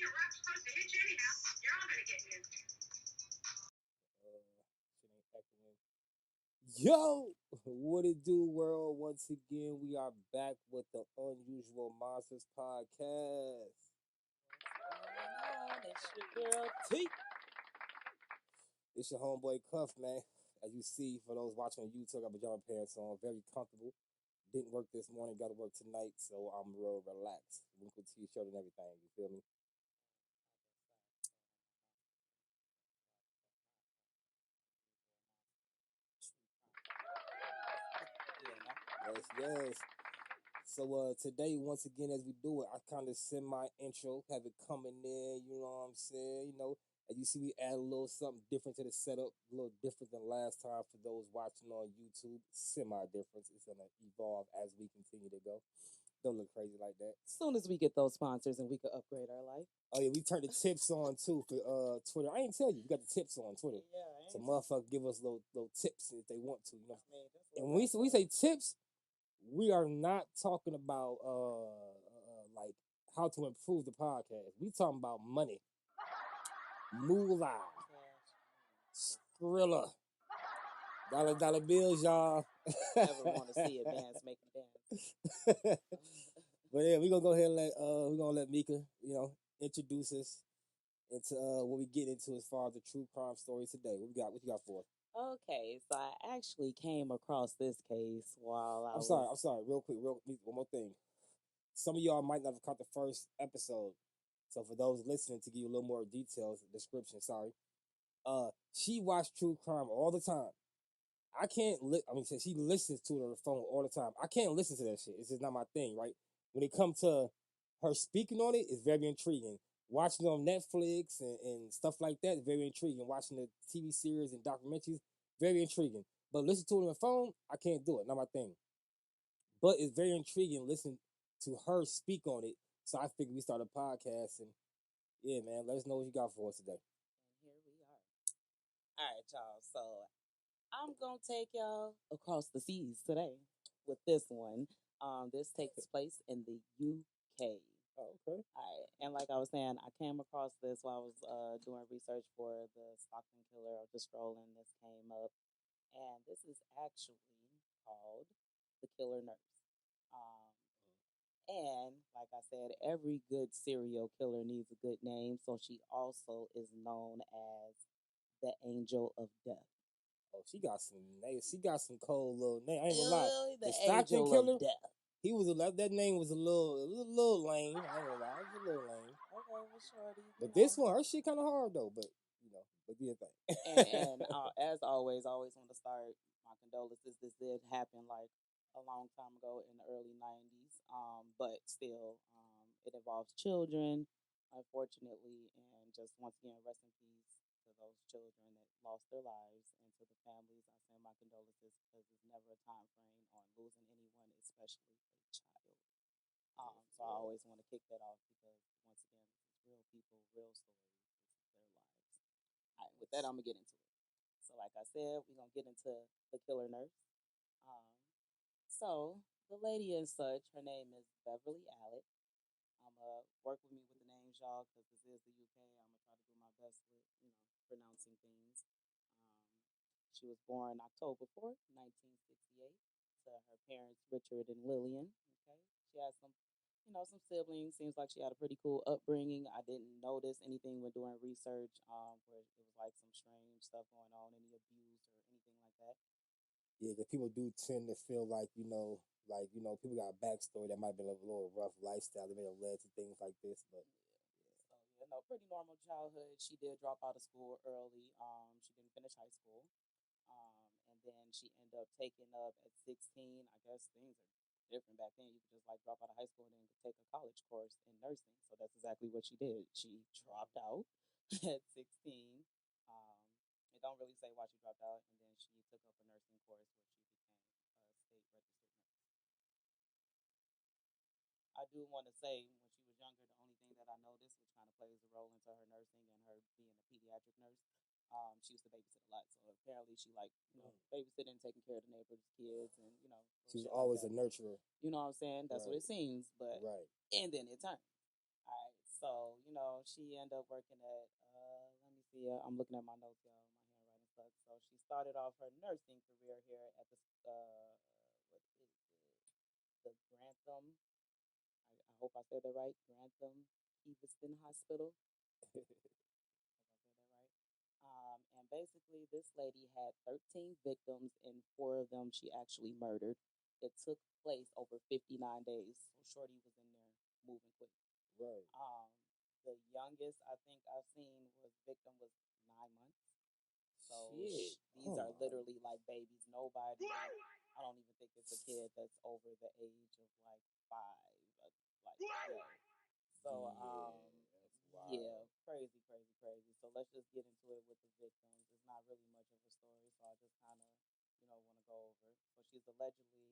Shit ain't echoing. Yo, what it do, world? Once again, we are back with the Unusual Monsters podcast. It's your girl T. It's your homeboy Cuff, man. As you see, for those watching on YouTube, I got pajama pants on, very comfortable. Didn't work this morning, got to work tonight, so I'm real relaxed. Wrinkled t-shirt and everything. You feel me? Yes, yes. So today, once again, as we do it, I kind of send my intro, have it coming in. You know what I'm saying? As you see, we add a little something different to the setup, a little different than last time for those watching on YouTube. Semi-different. It's gonna evolve as we continue to go. Don't look crazy like that. Soon as we get those sponsors and we could upgrade our life. Oh yeah, we turned the tips on too for Twitter. I ain't tell you, we got the tips on Twitter. Yeah, So motherfuckers give us little tips if they want to. And when that's we say tips, we are not talking about like how to improve the podcast. We talking about money, moolah, skrilla, dollar bills, y'all. Never want to see a dance make me dance. But yeah, we gonna go ahead and let Mika, introduce us into what we get into as far as the true crime story today. What you got for us? Okay, so I actually came across this case while I I'm was. sorry, real quick, one more thing. Some of y'all might not have caught the first episode. So for those listening, to give you a little more details, description, sorry. She watched true crime all the time. I can't she listens to it on the phone all the time. I can't listen to that shit. It's just not my thing, right? When it comes to her speaking on it, it's very intriguing. Watching it on Netflix and stuff like that is very intriguing. Watching the TV series and documentaries, very intriguing. But listen to it on the phone, I can't do it. Not my thing. But it's very intriguing listening to her speak on it. So I figured we start a podcast and yeah, man, let us know what you got for us today. And here we are. All right, y'all. So I'm gonna take y'all across the seas today with this one. This takes place in the UK. Oh, okay. All right, and like I was saying, I came across this while I was doing research for the Stockton killer. I was just scrolling, this came up, and this is actually called the Killer Nurse. Um, and like I said, every good serial killer needs a good name, so she also is known as the Angel of Death. Oh, she got some names. She got some cold little name. I ain't gonna lie. The The Stockton Angel killer, of Death. he was that name was a little lame. I ain't gonna lie, it was a little lame. Okay, well, shorty, But this one, her shit kind of hard though. But do your thing. and as always, I always want to start my condolences. This did happen like a long time ago in the early '90s, but still, it involves children, unfortunately, and just once again, rest in peace to those children that lost their lives, and to the families. I send my condolences because there's never a time frame on losing anyone, especially a child. So I always want to kick that off because once again, this is real people, real stories. This is their lives. All right, with that, I'm gonna get into it. So, like I said, we're gonna get into the killer nurse. Um, so the lady and such, her name is Beverly Allen. I'm gonna work with me with the names, y'all, because this is the UK. I'm gonna try to do my best with pronouncing things. Um, she was born October 4th, 1968, to her parents Richard and Lillian. Okay, she has some siblings. Seems like she had a pretty cool upbringing. I didn't notice anything when doing research where it was like some strange stuff going on, any abuse or anything like that. Yeah, because people do tend to feel like people got a backstory that might have been a little rough lifestyle that may have led to things like this. But So no, pretty normal childhood. She did drop out of school early. She didn't finish high school. And then she ended up taking up at 16. I guess things are different back then. You could just like drop out of high school and then take a college course in nursing. So that's exactly what she did. She dropped out at 16. Um, it don't really say why she dropped out, and then she took up a nursing course where she became a state registered nurse. I do want to say when she was younger, the only thing that I noticed, which kind of plays a role into her nursing and her being a pediatric nurse, she used to babysit a lot. So apparently she like babysitting, taking care of the neighbors' kids, and she was shit like always that. a nurturer. You know what I'm saying? That's what it seems. But Right. and then it turned. All right, so she ended up working at. Let me see. I'm looking at my notes, y'all. My handwriting sucks. So she started off her nursing career here at the what is it? The Grantham. I hope I said that right. Grantham Evanston Hospital. Hope I said that right. And basically, this lady had 13 victims, and four of them she actually murdered. It took place over 59 days, so Shorty was in there moving quick. Right. Um, the youngest I think I've seen was victim was 9 months. So Shit. these Oh are my. literally like babies. Nobody, I don't even think it's a kid that's over the age of like 5. Like, yo. So, Yeah, that's yeah, wild. crazy, crazy, crazy. So let's just get into it with the victims. It's not really much of a story, so I just kind of, want to go over. So she's allegedly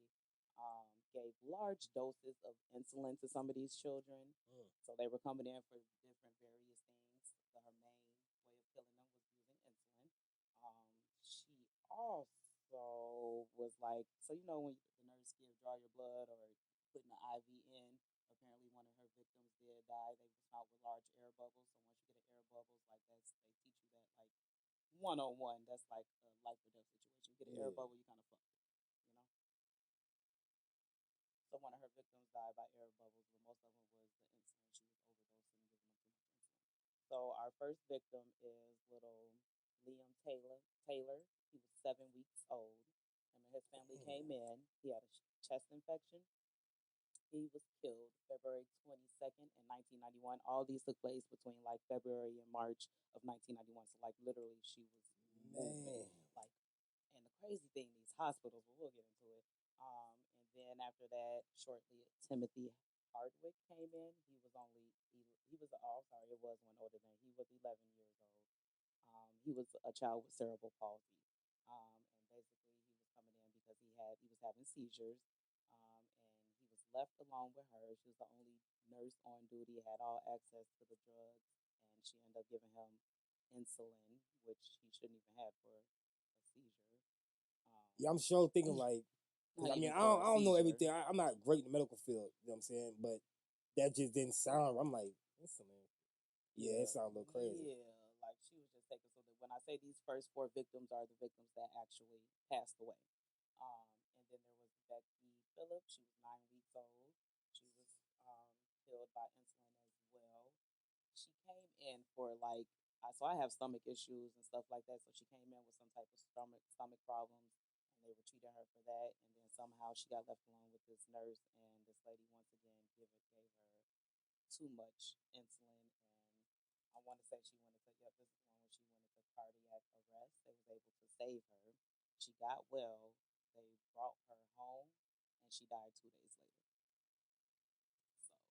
gave large doses of insulin to some of these children. Mm. So they were coming in for different various things. Her main way of killing them was using insulin. She also was like, so when the nurse give draw your blood or putting the IV in, apparently one of her victims did die. They was found with large air bubbles. So once you get an air bubbles, like they teach you that like 101. That's like a life or death situation. You get an air Yeah. bubble, you kind of fucked it, you know. So one of her victims died by air bubbles, but most of them was the insulin. She was overdosing and giving them too much insulin. So our first victim is little Liam Taylor. Taylor, he was 7 weeks old. Him and his family Damn. came in. He had a chest infection. He was killed February 22nd in 1991. All these took place between like February and March of 1991. So like literally, she was moving. Man. Like, and the crazy thing, these hospitals. But we'll get into it. And then after that, shortly, Timothy Hardwick came in. He was only he was oh sorry, it was one older than he was 11 years old. He was a child with cerebral palsy. And basically, he was coming in because he was having seizures, and he was left alone with her. She was the only nurse on duty, had all access to the drugs, and she ended up giving him insulin, which he shouldn't even have for a seizure. Um, Yeah, I'm sure thinking like, cause not I mean, even I for don't, a I don't know seizure. everything. I'm not great in the medical field. You know what I'm saying? But that just didn't sound. I'm like, insulin. Yeah, it Yeah, sounds a little crazy. yeah. Like she was just taking so that when I say these first four victims are the victims that actually passed away. And then there was Becky Phillips. She was 9 weeks old. She was killed by insulin as well. She came in for like so I have stomach issues and stuff like that. So she came in with some type of stomach problems, and they were treating her for that. And then somehow she got left alone with this nurse, and this lady once again gave her too much insulin, and I want to say she went into yep, this is the one where she went into cardiac arrest. They was able to save her. She got well. They brought her home, and she died 2 days later.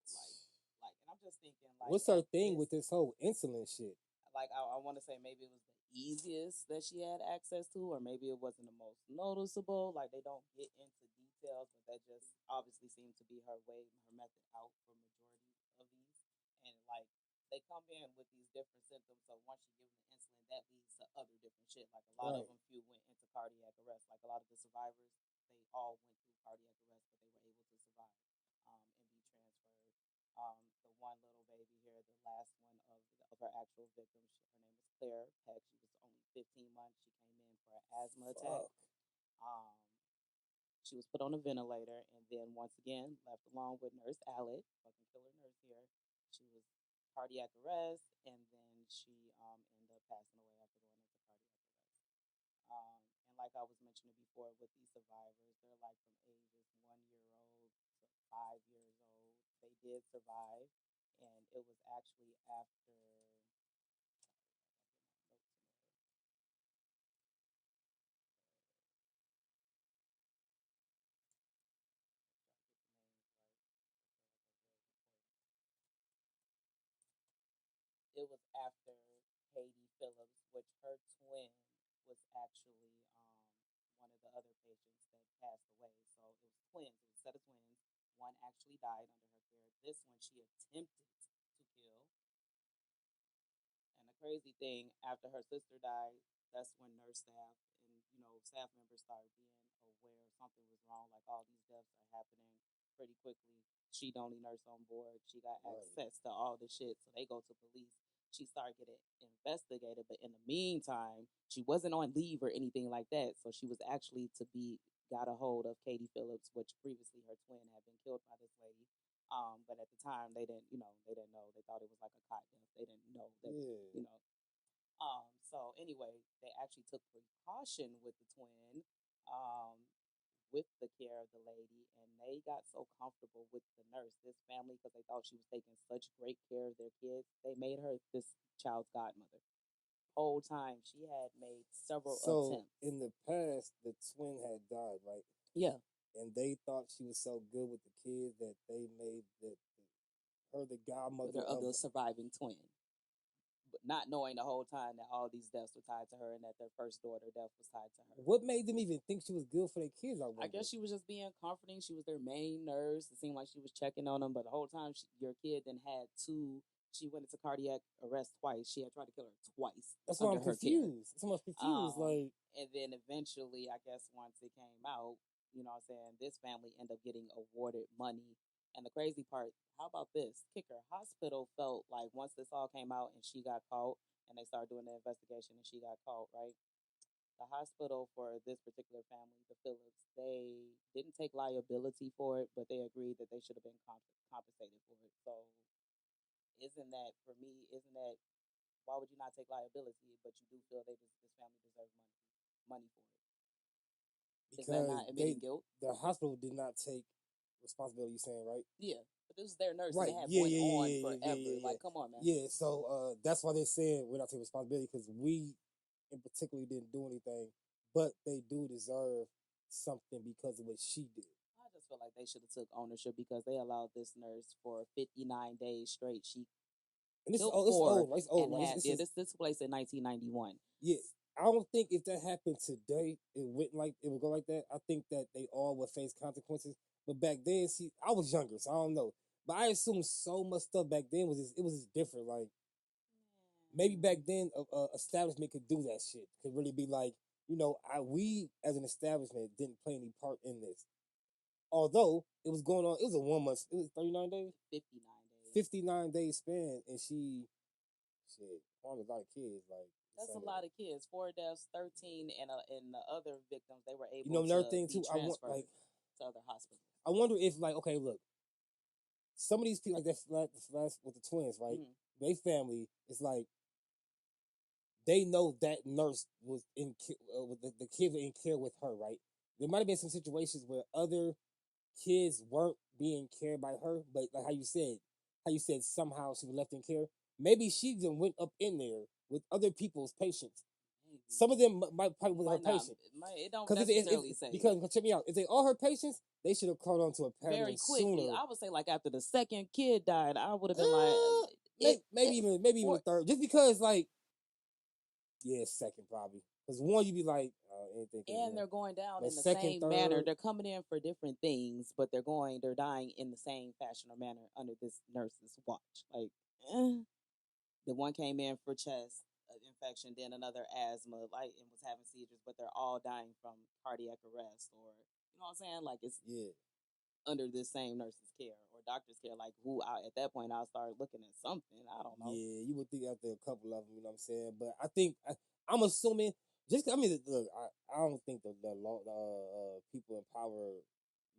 So and I'm just thinking like What's her at thing this with this whole insulin shit? I want to say maybe it was the easiest that she had access to, or maybe it wasn't the most noticeable. Like they don't get into details, but that just obviously seemed to be her way, her method out for majority of these. And like they come in with these different symptoms, so once you give them the insulin, that leads to other different shit. Like a lot of Right. them, few went into cardiac arrest. Like a lot of the survivors, they all went through cardiac arrest, but they were able to survive and be transferred. The one little baby here, the last one of her actual victim, her name was Claire Peck. She was only 15 months. She came in for an asthma attack. Fuck. Um, she was put on a ventilator and then once again left alone with Nurse Allet, fucking killer nurse here. She was cardiac arrest and then she ended up passing away after going into cardiac arrest. And like I was mentioning before, with these survivors, they're like from ages 1 year old to 5 years old. They did survive, and it was actually after. I gotta get my notes in order. Try to get the names right. I feel like they're very important. It was after Katie Phillips, which her twin was actually one of the other patients that passed away. So it was twins. It was a set of twins. One actually died under her care. This one she attempted to kill. And the crazy thing, after her sister died, that's when nurse staff and staff members started being aware something was wrong. Like all these deaths are happening pretty quickly. She the only nurse on board. She got Right. access to all the shit, so they go to police. She started getting investigated, but in the meantime, she wasn't on leave or anything like that. So she was actually to be got a hold of Katie Phillips, which previously her twin had been killed by this lady. But at the time, they didn't know. They thought it was like a cot death. They didn't know that, Yeah. you know. So anyway, they actually took precaution with the twin, um, with the care of the lady, and they got so comfortable with the nurse, this family, because they thought she was taking such great care of their kids. They made her this child's godmother. Whole time she had made several So attempts. in the past, the twin had died, right? Yeah, And they thought she was so good with the kids that they made her the with godmother her of. other surviving twin, but not knowing the whole time that all these deaths were tied to her and that their first daughter death was tied to her. What made them even think she was good for their kids? I I wonder. guess she was just being comforting. She was their main nurse. It seemed like she was checking on them, but the whole time your kid then had two. She went into cardiac arrest twice. She had tried to kill her twice That's why I'm under her care. confused. That's why I'm confused. Um, Like, and then eventually, I guess once it came out, what I'm saying, this family ended up getting awarded money. And the crazy part, how about this? Kicker Hospital felt like once this all came out and she got caught and they started doing the investigation and she got caught, right? The hospital for this particular family, the Phillips, they didn't take liability for it, but they agreed that they should have been compensated for it. So, isn't that for me? Isn't that why would you not take liability, but you do feel this family deserves money for it? Is that because not they admitting guilt? the hospital did not take responsibility. You saying right? Yeah, but this is their nurse, and Right. it had Yeah. went Yeah. Yeah. on Yeah. Yeah. forever. Yeah. Yeah. Like, come on, man. Yeah. So that's why they're saying we're not taking responsibility because we, in particular, didn't do anything, but they do deserve something because of what she did. I just feel like they should have took ownership because they allowed this nurse for 59 days straight. She And this is killed oh, it's four old, right? It's old, and right? had This yeah. is This place in 1991. yeah. I don't think if that happened today, it would go like that. I think that they all would face consequences. But back then, see, I was younger, so I don't know. But I assume so much stuff back then it was just different. Like maybe back then, a establishment could do that shit. Could really be like, we as an establishment didn't play any part in this. Although it was going on, it was a 1 month. It was 39 days, 59 days. 59 day span, and she shit harmed a lot of kids. Like That's a lot of kids. 4 deaths, 13, and the other victims they were you know able another to thing be too. I want transferred like to other hospitals. I wonder if like okay, look, some of these people like that with the twins, right? Mm-hmm. They family is like they know that nurse was with the kids were in care with her, right? There might have been some situations where other kids weren't being cared by her, but like how you said somehow she was left in care. Maybe she just went up in there with other people's patients. Maybe. Some of them might probably was her Might not. patient. It don't Because necessarily say because check me out, if they are her patients, they should have called on to a very paramedic quickly. sooner. I would say like after the second kid died, I would have been like, Maybe even for the third, just because like yeah, second probably. Because one you be like anything could and they're going down but in the second, same manner. third, They're coming in for different things, but they're dying in the same fashion or manner under this nurse's watch. Like, the one came in for chest infection, then another asthma, like, and was having seizures, but they're all dying from cardiac arrest or what I'm saying? Like it's yeah, under this same nurse's care or doctor's care. Like at that point I'll start looking at something. I don't know. yeah. You would think after a couple of them, you know what I'm saying. But I think I'm assuming just I mean look, I don't think the law people in power,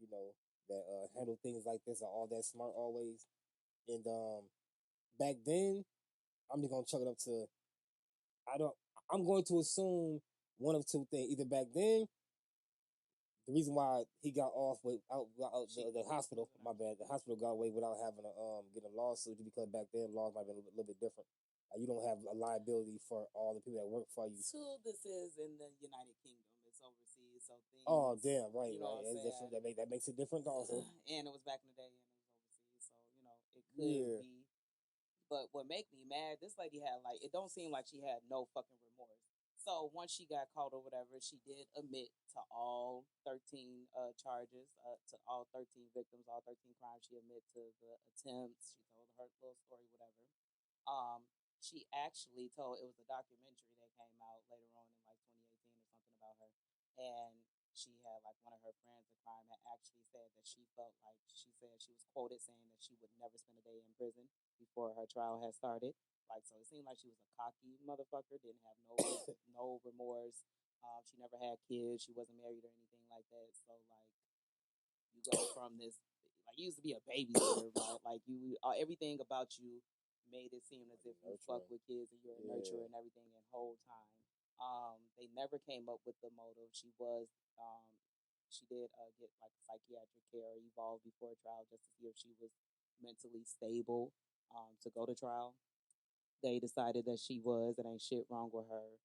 you know, that handle things like this are all that smart always. And back then, I'm just gonna chuck it up to I don't. I'm going to assume one of two things. Either back then, the reason why he got off without the hospital. My bad. The hospital got away without having a getting a lawsuit because back then laws might be a little bit different. You don't have a liability for all the people that work for you. Till this is in the United Kingdom. It's overseas, so Oh things, damn! Right, you know right. what I'm That's saying? different. That makes it different also. And it was back in the day and it was overseas, so it could Yeah. be. But what make me mad, this lady had like it don't seem like she had no fucking remorse. So once she got caught or whatever, she did admit to all 13 charges, to all 13 victims, all 13 crimes. She admitted to the attempts. She told her little story, whatever. Um, she actually told it was a documentary that came out later on in like 2018 or something about her, and she had like one of her friends in crime had actually said that she felt like she said she was quoted saying that she would never spend a day in prison before her trial had started. Like so, it seemed like she was a cocky motherfucker. Didn't have no remorse. She never had kids. She wasn't married or anything like that. So like you go from this like you used to be a babysitter, right? Like you everything about you made it seem as Like if you fuck nurturing. with kids and you're a nurturer Yeah. and everything and whole time. They never came up with the motive. She did get like psychiatric care evolved before trial just to see if she was mentally stable to go to trial. They decided that she was. It ain't shit wrong with her.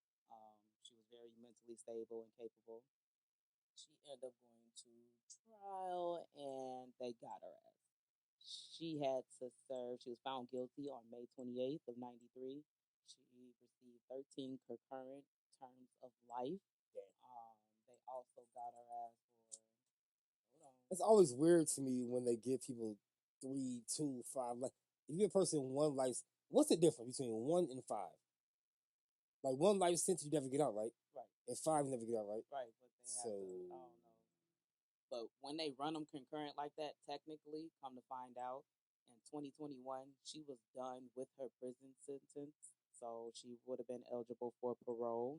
She was very mentally stable and capable. She ended up going to trial and they got her ass. She had to serve, she was found guilty on May 28th of 93. She received 13 concurrent terms of life. Damn. They also got her ass for, hold on. It's always weird to me when they give people 3, 2, 5. Like, if you give a person one life, what's the difference between 1 and 5? Like, one life sentence, you never get out, right? Right. And 5, you never get out, right? Right, but they So, have to, I don't know. But when they run them concurrent like that, technically, come to find out, in 2021, she was done with her prison sentence. So she would have been eligible for parole,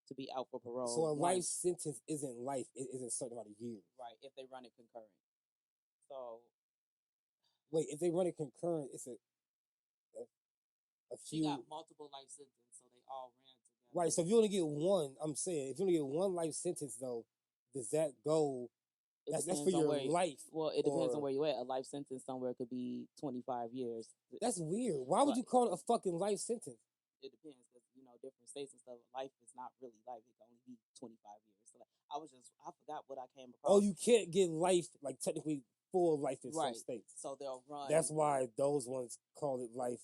to be out for so parole a life once, sentence isn't life; it is a certain amount of years. right, if they run it concurrent. So Wait, if they run it concurrent, it's a she got few. multiple life sentences, so they all ran Right. together. So if you only get one, I'm saying if you only get one life sentence, though, does that go? It That's for depends on your where. life, Well, it depends on or where you at. A life sentence somewhere could be 25 years. that's weird. Why would But you call it a fucking life sentence? it depends because different states and stuff. Life is not really life; it can only be 25 years. So like, I forgot what I came Oh, across. you can't get life like technically full life in some Right. states. So they'll That's run. why those ones call it life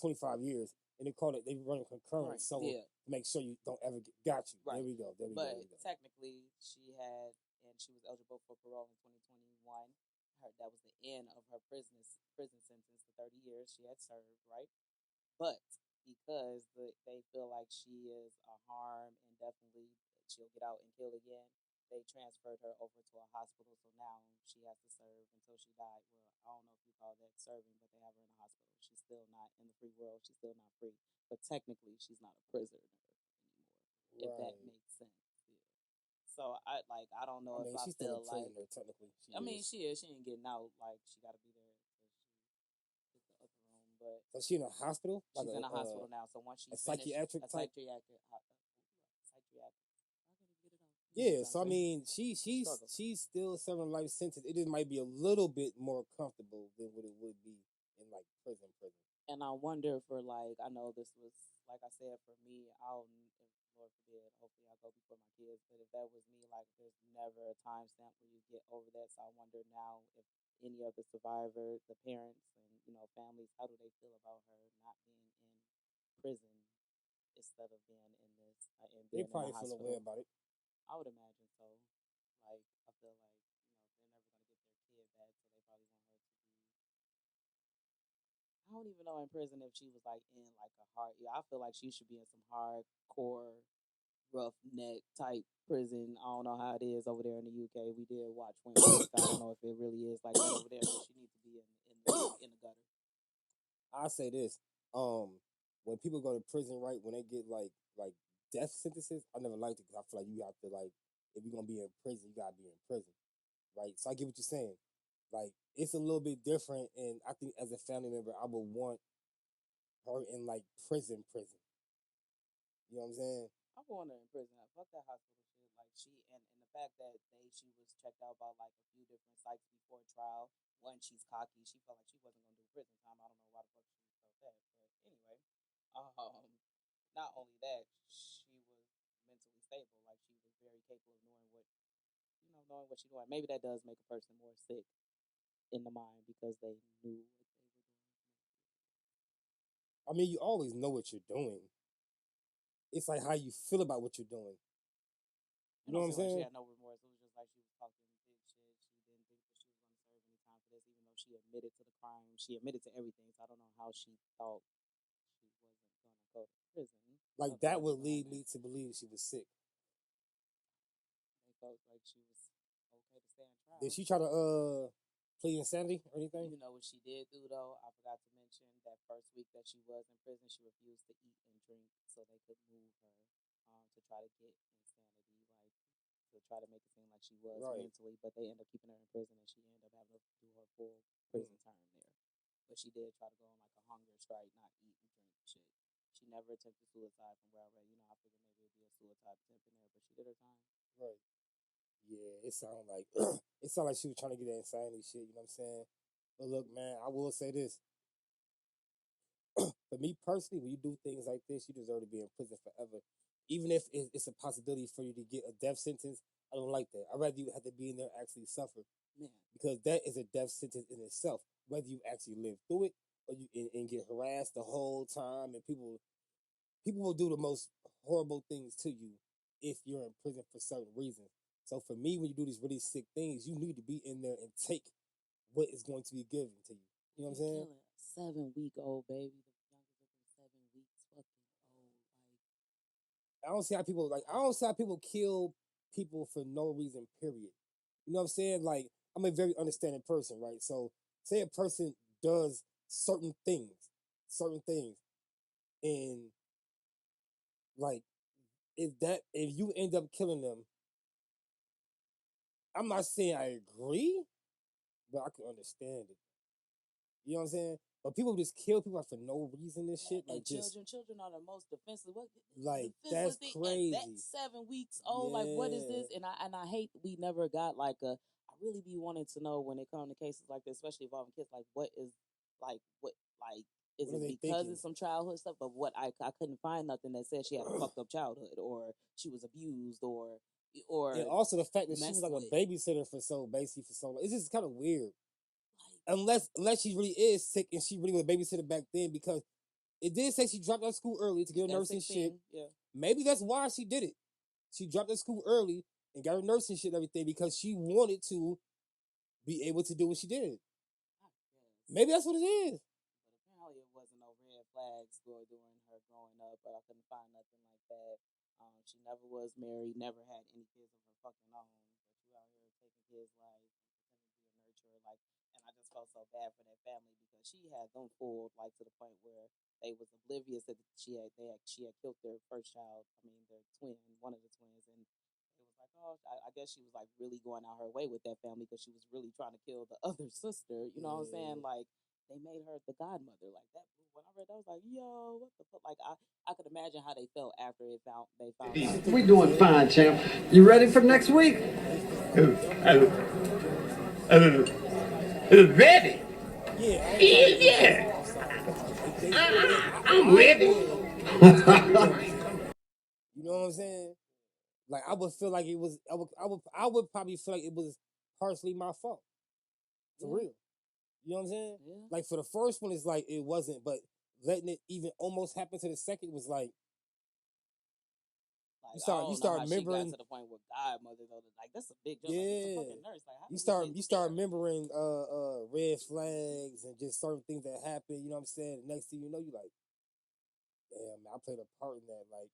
25 years, and they run it concurrent, Right. so Yeah. to make sure you don't ever get. Got you. There Right. we go. There we go. There But we go. technically, she had, and she was eligible for parole in 2021. That was the end of her prison sentence, the 30 years she had served. Right. But because they feel like she is a harm and definitely she'll get out and kill again, they transferred her over to a hospital. So now she has to serve until she died. Well, I don't know if you call that serving, but they have her in a hospital. She's still not in the free world. She's still not free. But technically, she's not a prisoner anymore, if that Right. makes sense. Yeah. So I don't know I if mean, I she's still a feel like, prisoner technically. She I mean, is. she is. She ain't getting out. Like, she got to be there till she hit the other room. But So she in a hospital, like she's in a hospital now. So once a she finished psychiatric a type. psychiatric, I can't even get it out. You know what I'm Yeah. trying So to I say? mean, Struggle. she's still serving a life sentence. It just might be a little bit more comfortable than what it would be in like prison. Prison. And I wonder for like, I know this was, like I said, for me, if Lord forbid, hopefully I go before my kids, but if that was me, like there's never a timestamp where you get over that. So I wonder now if any of the survivors, the parents and, families, how do they feel about her not being in prison instead of being in this, and They being in the probably feel a way hospital? about it. I would imagine so. Like, I feel like, they're never going to get their kid back, so they probably want her to be, I don't even know in prison if she was like in like a hard. Yeah, I feel like she should be in some hardcore, roughneck type prison. I don't know how it is over there in the UK. We did watch Women Creek. I don't know if it really is like that over there, but she needs to be in the gutter. I say this: when people go to prison, right, when they get like death sentences, I never liked it because I feel like you have to like if you're gonna be in prison, you gotta be in prison, right? So I get what you're saying. Like it's a little bit different, and I think as a family member, I would want her in like prison. You know what I'm saying? I want her in prison. Fuck that hospital shit. Like and the fact that she was checked out by like a few different sites before trial. One, she's cocky. She felt like she wasn't gonna do prison time. I don't know why the fuck she felt that, but anyway, not only that, she was mentally stable. Like she was very capable of knowing what she's doing. Maybe that does make a person more sick in the mind because they knew what they were doing. I mean, you always know what you're doing. It's like how you feel about what you're doing. It You know don't what I'm seem like she saying? had no remorse. It was just like she was talking big shit. She didn't think that she was going to serve any time for this, even though she admitted to the crime. She admitted to everything. So I don't know how she thought she wasn't going to go to prison. Like Fuck her that would for doing lead that. me to believe she was sick. felt like she was okay to stand Did trial. she try to plead insanity or anything? You know what she did do though? I forgot to mention that first week that she was in prison, she refused to eat and drink so they could move her to try to get insanity, like to try to make it seem like she was Right. mentally. But they ended up keeping her in prison, and she ended up having to do her full Mm. prison term there. But she did try to go on like a hunger strike, not eat and drink shit. She never attempted suicide from where I read. You know, I figured maybe it'd be a suicide attempt in there, but she did her time. Right. Yeah, it sounded like it sounded like she was trying to get that insanity shit. You know what I'm saying? But look, man, I will say this: for me personally, when you do things like this, you deserve to be in prison forever, even if it's a possibility for you to get a death sentence. I don't like that. I'd rather you have to be in there and actually suffer, Yeah. because that is a death sentence in itself. Whether you actually live through it or you and get harassed the whole time, and people will do the most horrible things to you if you're in prison for certain reasons. So for me, when you do these really sick things, you need to be in there and take what is going to be given to you. You know what I'm You're saying? killing a 7-week-old baby, the youngest within 7 weeks, fucking old. Like, I don't see how people kill people for no reason, period. You know what I'm saying? Like, I'm a very understanding person, right? So say a person does certain things, and like if you end up killing them, I'm not saying I agree, but I can understand it. You know what I'm saying? But people just kill people for no reason and shit, and like just children are the most defenseless. What like defenseless that's thing at that crazy. 7 weeks old? Like, what is Yeah. this? And I hate we never got like a. I really be wanting to know when it comes to cases like this, especially involving kids. Like, what is what like is What are it they because thinking? it's some childhood stuff? But what I couldn't find nothing that said she had a fucked up childhood or she was abused And or also the fact that she was messed like with. a babysitter for so long. It's just kind of weird. Like, Unless she really is sick and she really was a babysitter back then, because it did say she dropped out of school early to get her at nursing shit. 16, yeah. Maybe that's why she did it. She dropped out of school early and got her nursing shit and everything because she wanted to be able to do what she did. I guess. Maybe that's what it is. But apparently, it wasn't no red flags during her growing up. But I couldn't find nothing like that. She never was married, never had any kids of her fucking own. But you out here taking kids' lives and pretending to be a nurturer, like. And I just felt so bad for that family because she had them fooled, like to the point where they was oblivious that she had killed their first child. I mean, their twin, one of the twins, and it was like, oh, I guess she was like really going out her way with that family because she was really trying to kill the other sister. You know what I'm saying? Yeah. Like they made her the godmother. Like that. When I read that, I was like, yo, what the fuck? Like I could imagine how they felt after they found I out. can take We it doing serious. fine, champ. You ready for next week? Understandable. Uh, ready? Yeah, I ain't trying to be Yeah, insensitive. I'm sorry. I'm I ready. would take it personal. You know what I'm saying? Like I would feel like it was. I would probably feel like it was partially my fault. For Yeah, real. You know what I'm saying? yeah. Like for the first one, it's like it wasn't, but letting it even almost happen to the second was like Like I you don't know start how she got remembering. to the point with godmother though. Like that's a big jump. Like it's a Yeah. fucking nurse. Like how You did we start get you start there? remembering red flags and just certain things that happen. You know what I'm saying? The next thing you know, you like, damn, man, I played a part in that. Like,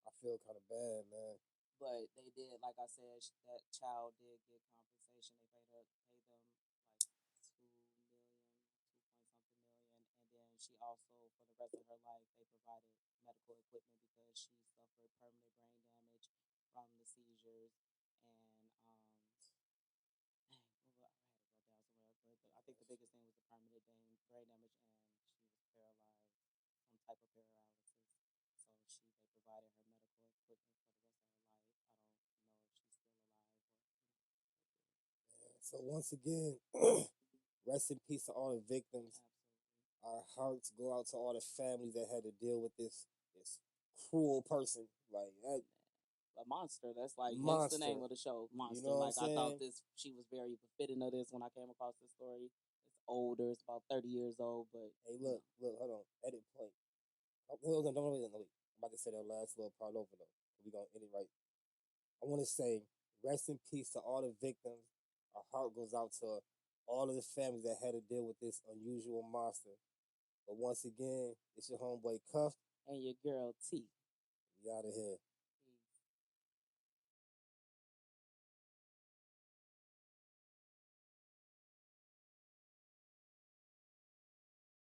I feel kind of bad, man. But they did, like I said, that child did get compensation. They paid them like 2 million, 2 point something million, and then she also, for the rest of her life, they provided medical equipment because she suffered permanent brain damage from the seizures. And dang, I had it wrote down somewhere, but I think the biggest thing was the permanent brain damage, and she was paralyzed, some type of paralysis. So they provided her medical equipment for the rest of her life. I don't know if she's still alive or So once again, rest in peace to all the victims. absolutely. Our hearts go out to all the families that had to deal with this cruel person, like that A monster. That's like hence the monster. name of the show, You Monster. know what I'm Like I thought saying? she was very befitting of this when I came across this story. It's older. It's about 30 years old, but Hey, you look, know, look, hold on, edit point. Oh, hold on, don't wait, no, wait. I'm about to say that last little part over though. We gonna end it right. I want to say rest in peace to all the victims. Our heart goes out to all of the families that had to deal with this unusual monster. But once again, it's your homeboy Cuff. and your girl T. We out of here.